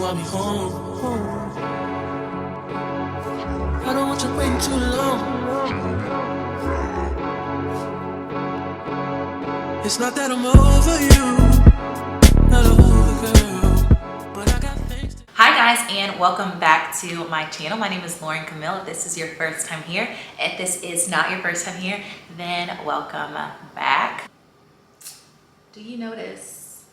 want me home. I don't want you waiting too long. It's not that I'm over you, not over, girl, but I got things to... Hi guys, and welcome back to my channel. My name is Camille. If this is your first time here, if this is not your first time here, then welcome back. Do you notice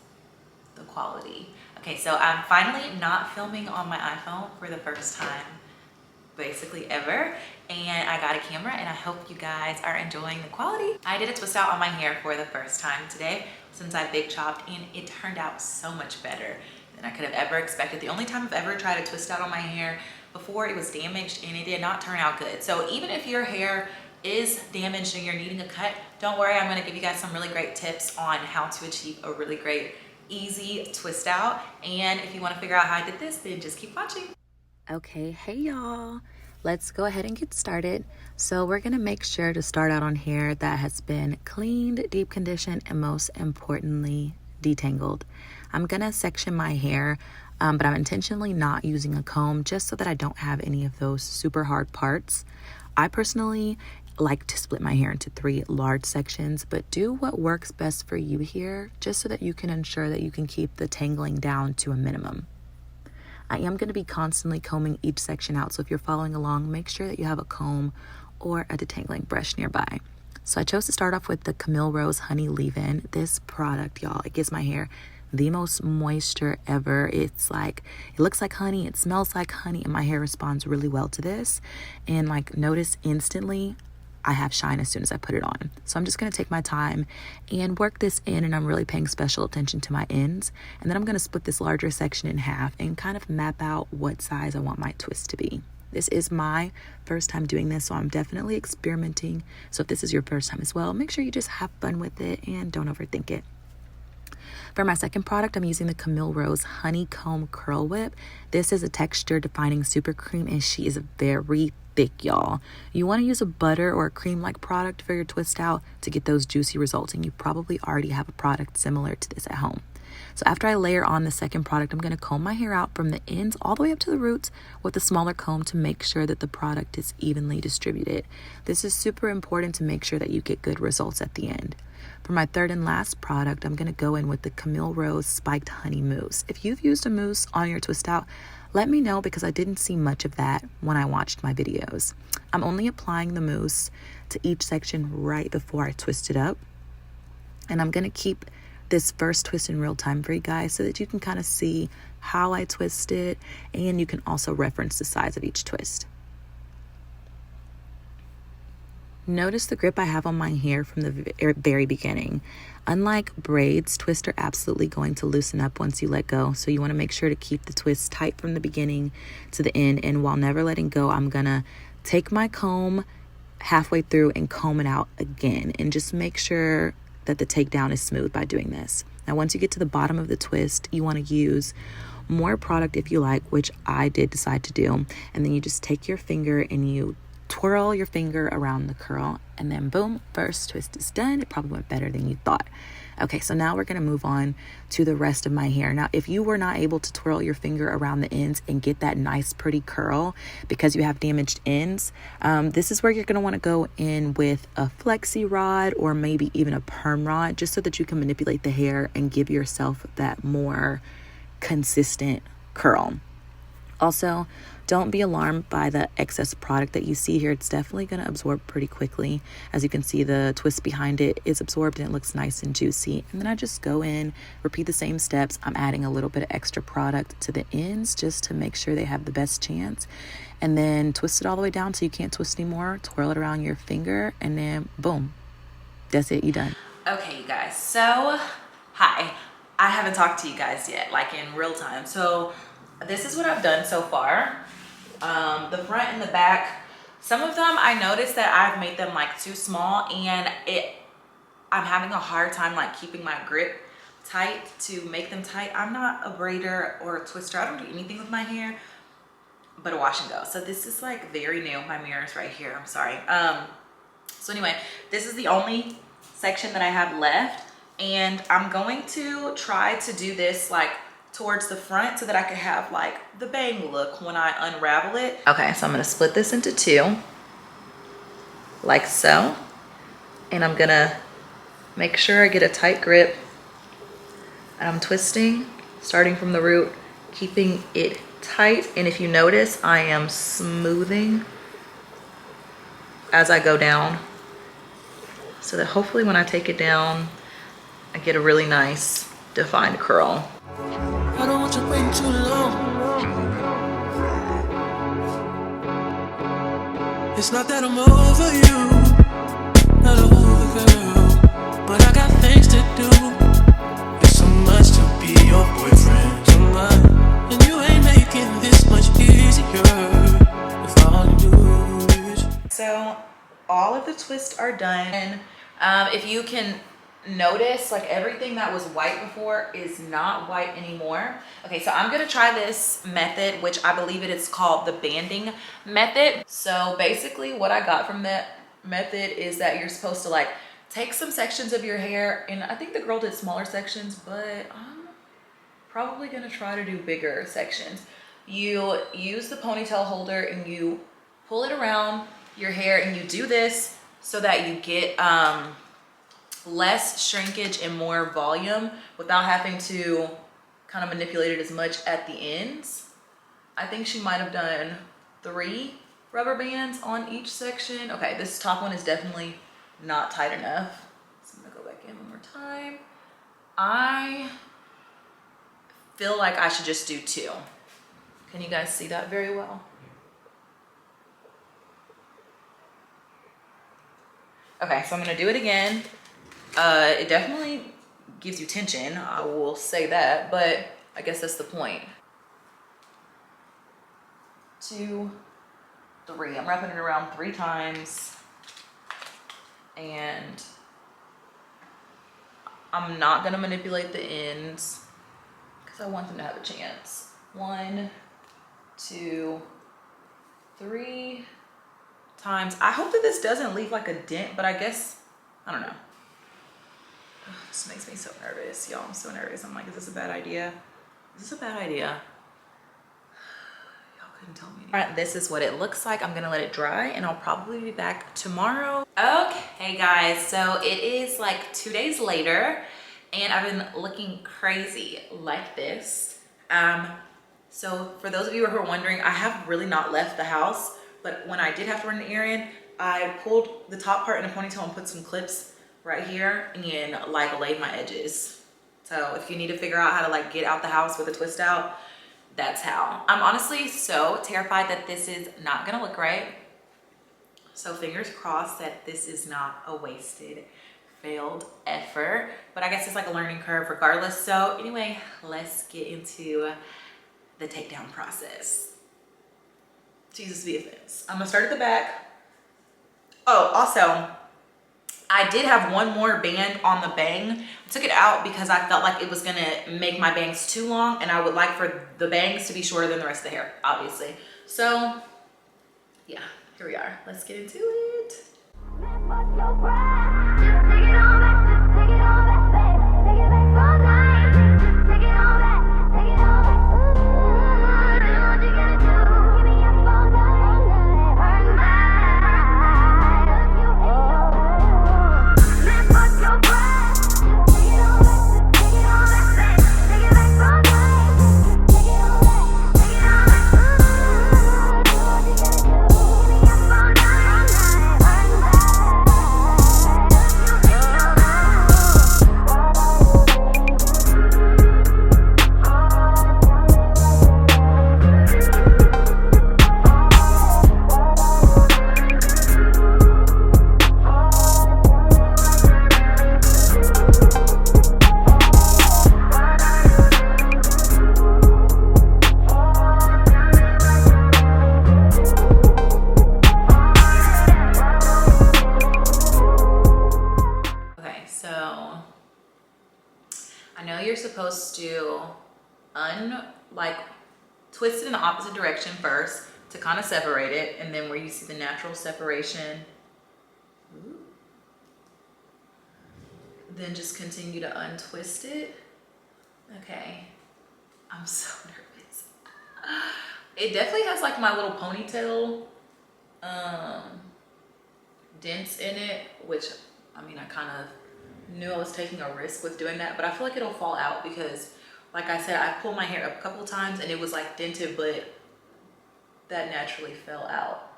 the quality? Okay, so I'm finally not filming on my iPhone for the first time basically ever, and I got a camera and I hope you guys are enjoying the quality. I did a twist out on my hair for the first time today since I big chopped, and it turned out so much better than I could have ever expected. The only time I've ever tried a twist out on my hair before, it was damaged and it did not turn out good. So even if your hair is damaged and you're needing a cut, don't worry, I'm going to give you guys some really great tips on how to achieve a really great easy twist out. And if you want to figure out how I did this, then just keep watching. Okay, hey y'all, let's go ahead and get started. So we're gonna make sure to start out on hair that has been cleaned, deep conditioned, and most importantly detangled. I'm gonna section my hair, but I'm intentionally not using a comb just so that I don't have any of those super hard parts. I personally like to split my hair into 3 large sections, but do what works best for you here, just so that you can ensure that you can keep the tangling down to a minimum. I am going to be constantly combing each section out, so if you're following along, make sure that you have a comb or a detangling brush nearby. So I chose to start off with the Camille Rose Honey Leave-In. This product, y'all, it gives my hair the most moisture ever. It's like, it looks like honey, it smells like honey, and my hair responds really well to this. And like, notice instantly, I have shine as soon as I put it on. So I'm just going to take my time and work this in, and I'm really paying special attention to my ends. And then I'm going to split this larger section in half and kind of map out what size I want my twist to be. This is my first time doing this, so I'm definitely experimenting. So if this is your first time as well, make sure you just have fun with it and don't overthink it. For my second product, I'm using the Camille Rose Honeycomb Curl Whip. This is a texture defining super cream, and she is very thick, y'all. You want to use a butter or a cream-like product for your twist out to get those juicy results, and you probably already have a product similar to this at home. So after I layer on the second product, I'm going to comb my hair out from the ends all the way up to the roots with a smaller comb to make sure that the product is evenly distributed. This is super important to make sure that you get good results at the end. For my third and last product, I'm going to go in with the Camille Rose Spiked Honey Mousse. If you've used a mousse on your twist out, let me know, because I didn't see much of that when I watched my videos. I'm only applying the mousse to each section right before I twist it up. And I'm going to keep this first twist in real time for you guys so that you can kind of see how I twist it, and you can also reference the size of each twist. Notice the grip I have on my hair from the very beginning. Unlike braids, twists are absolutely going to loosen up once you let go. So you want to make sure to keep the twist tight from the beginning to the end. And while never letting go, I'm going to take my comb halfway through and comb it out again. And just make sure that the takedown is smooth by doing this. Now, once you get to the bottom of the twist, you want to use more product if you like, which I did decide to do. And then you just take your finger and you twirl your finger around the curl, and then boom, first twist is done. It probably went better than you thought. Okay, so now we're going to move on to the rest of my hair. Now, if you were not able to twirl your finger around the ends and get that nice pretty curl because you have damaged ends, this is where you're going to want to go in with a flexi rod or maybe even a perm rod, just so that you can manipulate the hair and give yourself that more consistent curl. Also, don't be alarmed by the excess product that you see here. It's definitely going to absorb pretty quickly. As you can see, the twist behind it is absorbed and it looks nice and juicy. And then I just go in, repeat the same steps. I'm adding a little bit of extra product to the ends just to make sure they have the best chance. And then twist it all the way down so you can't twist anymore. Twirl it around your finger, and then boom. That's it, you're done. Okay, you guys. So, hi. I haven't talked to you guys yet, like in real time. So this is what I've done so far. The front and the back, some of them I noticed that I've made them like too small, and I'm having a hard time like keeping my grip tight to make them tight. I'm not a braider or a twister. I don't do anything with my hair but a wash and go. So this is like very new. My mirror is right here. I'm sorry. So anyway, this is the only section that I have left, and I'm going to try to do this like towards the front so that I could have like the bang look when I unravel it. Okay, so I'm gonna split this into two, like so. And I'm gonna make sure I get a tight grip. And I'm twisting, starting from the root, keeping it tight. And if you notice, I am smoothing as I go down, so that hopefully when I take it down, I get a really nice defined curl. I don't want you waiting too long. It's not that I'm over you, not over girl, but I got things to do. It's so much to be your boyfriend, so much, and you ain't making this much easier if all you do is. So all of the twists are done. If you can notice, like everything that was white before is not white anymore. Okay, so I'm gonna try this method, which I believe it is called the banding method. So basically what I got from that method is that you're supposed to like take some sections of your hair, and I think the girl did smaller sections, but I'm probably gonna try to do bigger sections. You use the ponytail holder and you pull it around your hair, and you do this so that you get less shrinkage and more volume without having to kind of manipulate it as much at the ends. I think she might have done 3 rubber bands on each section. Okay, this top one is definitely not tight enough. So I'm gonna go back in one more time. I feel like I should just do 2. Can you guys see that very well? Okay, so I'm gonna do it again. It definitely gives you tension, I will say that, but I guess that's the point. 2, 3. I'm wrapping it around 3 times, and I'm not gonna manipulate the ends because I want them to have a chance. 1, 2, 3 times. I hope that this doesn't leave like a dent, but I guess, I don't know. Ugh, this makes me so nervous, y'all. I'm so nervous. I'm like, is this a bad idea? Is this a bad idea? Y'all couldn't tell me anything. All right, this is what it looks like. I'm gonna let it dry, and I'll probably be back tomorrow. Okay, guys, so it is like 2 days later, and I've been looking crazy like this. So for those of you who are wondering, I have really not left the house, but when I did have to run an errand, I pulled the top part in a ponytail and put some clips right here and like laid my edges. So if you need to figure out how to like get out the house with a twist out, that's how. I'm honestly so terrified that this is not gonna look right. So fingers crossed that this is not a wasted, failed effort. But I guess it's like a learning curve regardless. So anyway, let's get into the takedown process. Jesus be offense. I'm gonna start at the back. Oh, also, I did have one more band on the bang. I took it out because I felt like it was gonna make my bangs too long, and I would like for the bangs to be shorter than the rest of the hair, obviously. So yeah, here we are. Let's get into it. Supposed to twist it in the opposite direction first to kind of separate it, and then where you see the natural separation, then just continue to untwist it. Okay, I'm so nervous. It definitely has like my little ponytail dents in it, which I mean, I kind of knew I was taking a risk with doing that, but I feel like it'll fall out because like I said, I pulled my hair up a couple of times and it was like dented, but that naturally fell out.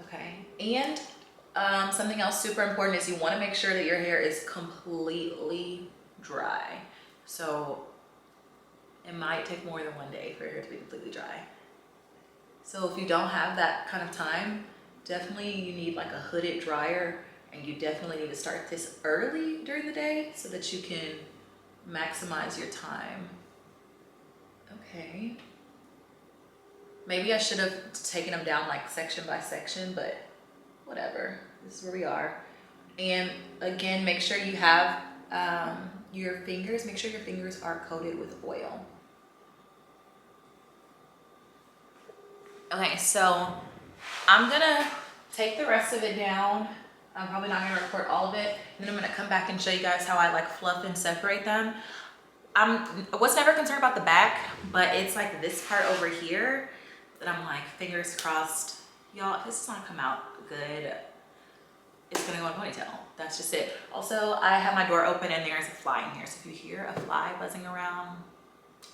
Okay, and something else super important is you want to make sure that your hair is completely dry. So it might take more than one day for your hair to be completely dry. So if you don't have that kind of time, definitely you need like a hooded dryer, and you definitely need to start this early during the day so that you can maximize your time. Okay. Maybe I should have taken them down like section by section, but whatever, this is where we are. And again, make sure you have your fingers, make sure your fingers are coated with oil. Okay, so I'm gonna take the rest of it down. I'm probably not gonna record all of it. And then I'm gonna come back and show you guys how I like fluff and separate them. I was never concerned about the back, but it's like this part over here that I'm like, fingers crossed. Y'all, if this does not come out good, it's gonna go in a ponytail. That's just it. Also, I have my door open and there's a fly in here. So if you hear a fly buzzing around,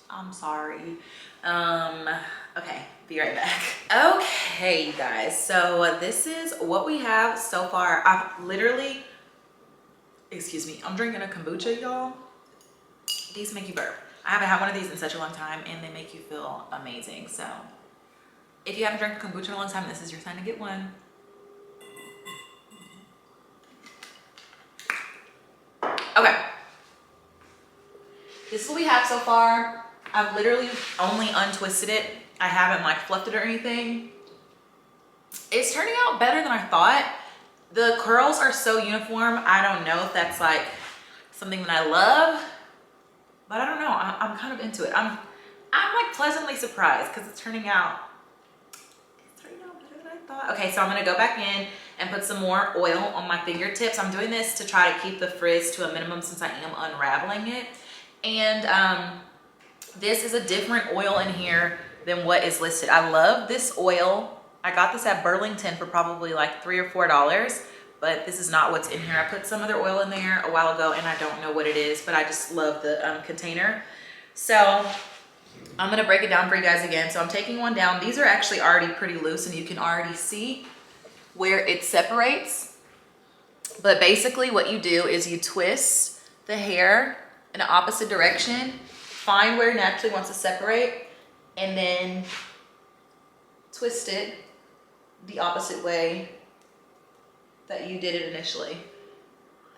I'm sorry. Okay, be right back. Okay, you guys, so this is what we have so far. I've literally, excuse me, I'm drinking a kombucha, y'all. These make you burp. I haven't had one of these in such a long time and they make you feel amazing. So if you haven't drank kombucha in a long time, this is your time to get one. Okay, this is what we have so far. I've literally only untwisted it. I haven't like fluffed it or anything. It's turning out better than I thought. The curls are so uniform. I don't know if that's like something that I love, but I don't know. I'm kind of into it. I'm like pleasantly surprised because it's turning out better than I thought. Okay, so I'm gonna go back in and put some more oil on my fingertips. I'm doing this to try to keep the frizz to a minimum since I am unraveling it. And this is a different oil in here than what is listed. I love this oil. I got this at Burlington for probably like $3 or $4, but this is not what's in here. I put some other oil in there a while ago and I don't know what it is, but I just love the container. So I'm gonna break it down for you guys again. So I'm taking one down. These are actually already pretty loose and you can already see where it separates. But basically what you do is you twist the hair in the opposite direction, find where it naturally wants to separate, and then twist it the opposite way that you did it initially.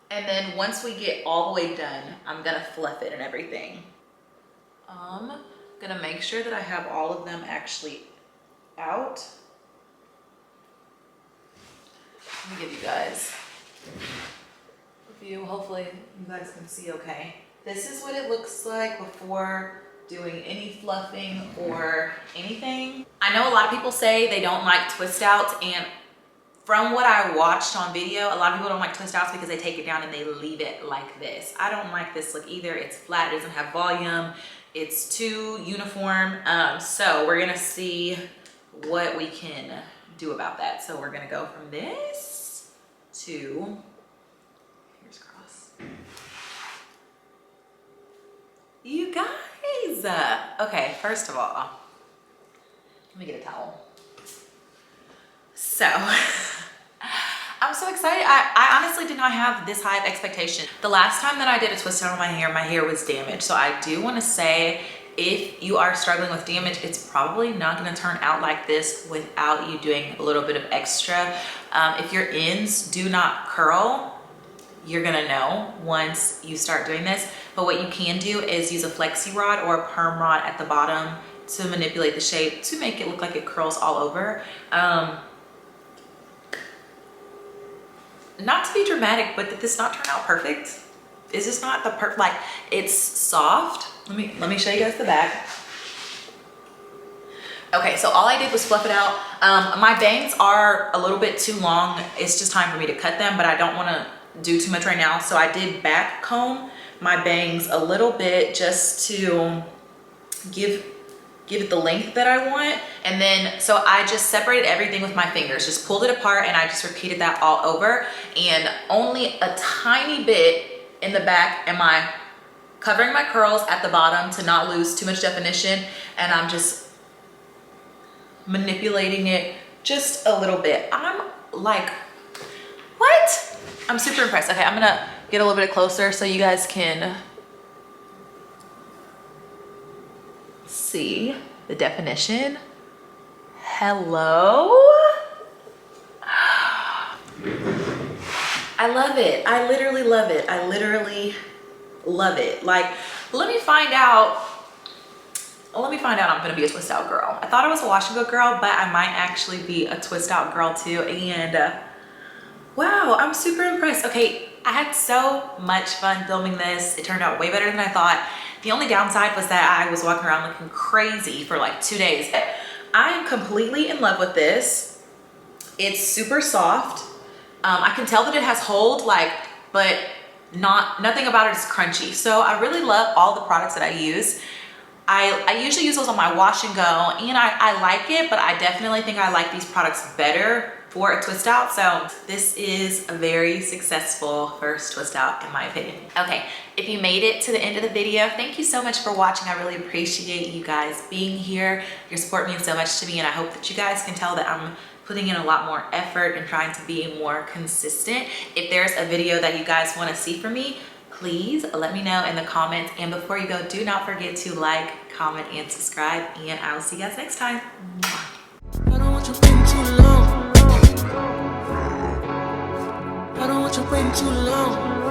And then once we get all the way done, I'm gonna fluff it and everything. I'm gonna make sure that I have all of them actually out. Let me give you guys a view. Hopefully you guys can see okay. This is what it looks like before doing any fluffing or anything. I know a lot of people say they don't like twist outs, and from what I watched on video, a lot of people don't like twist outs because they take it down and they leave it like this. I don't like this look either. It's flat, it doesn't have volume, it's too uniform. So we're gonna see what we can do about that. So we're gonna go from this to, fingers crossed. You guys, okay, first of all, let me get a towel. So, I'm so excited. I honestly did not have this high of expectation. The last time that I did a twist out on my hair was damaged. So I do want to say, if you are struggling with damage, it's probably not going to turn out like this without you doing a little bit of extra. If your ends do not curl, you're gonna know once you start doing this. But what you can do is use a flexi rod or a perm rod at the bottom to manipulate the shape to make it look like it curls all over. Not to be dramatic, but did this not turn out perfect? Is this not the like it's soft? Let me show you guys the back. Okay, so all I did was fluff it out. My bangs are a little bit too long. It's just time for me to cut them, but I don't want to do too much right now. So I did back comb my bangs a little bit just to give it the length that I want. And then, so I just separated everything with my fingers, just pulled it apart, and I just repeated that all over. And only a tiny bit in the back am I covering my curls at the bottom to not lose too much definition. And I'm just manipulating it just a little bit. I'm like, what? I'm super impressed. Okay, I'm gonna get a little bit closer so you guys can see the definition. Hello. I love it. I literally love it. I literally love it. Like, let me find out I'm gonna be a twist out girl. I thought I was a wash and go girl, but I might actually be a twist out girl too. And wow, I'm super impressed. Okay, I had so much fun filming this. It turned out way better than I thought. The only downside was that I was walking around looking crazy for like 2 days. I am completely in love with this. It's super soft. I can tell that it has hold, like, but nothing about it is crunchy. So I really love all the products that I use. I usually use those on my wash and go, and I like it, but I definitely think I like these products better for a twist out. So this is a very successful first twist out in my opinion. Okay, if you made it to the end of the video, thank you so much for watching. I really appreciate you guys being here. Your support means so much to me, and I hope that you guys can tell that I'm putting in a lot more effort and trying to be more consistent. If there's a video that you guys want to see from me, please let me know in the comments. And before you go, do not forget to like, comment, and subscribe, and I will see you guys next time. I don't want you waiting too long. I don't want you waiting too long.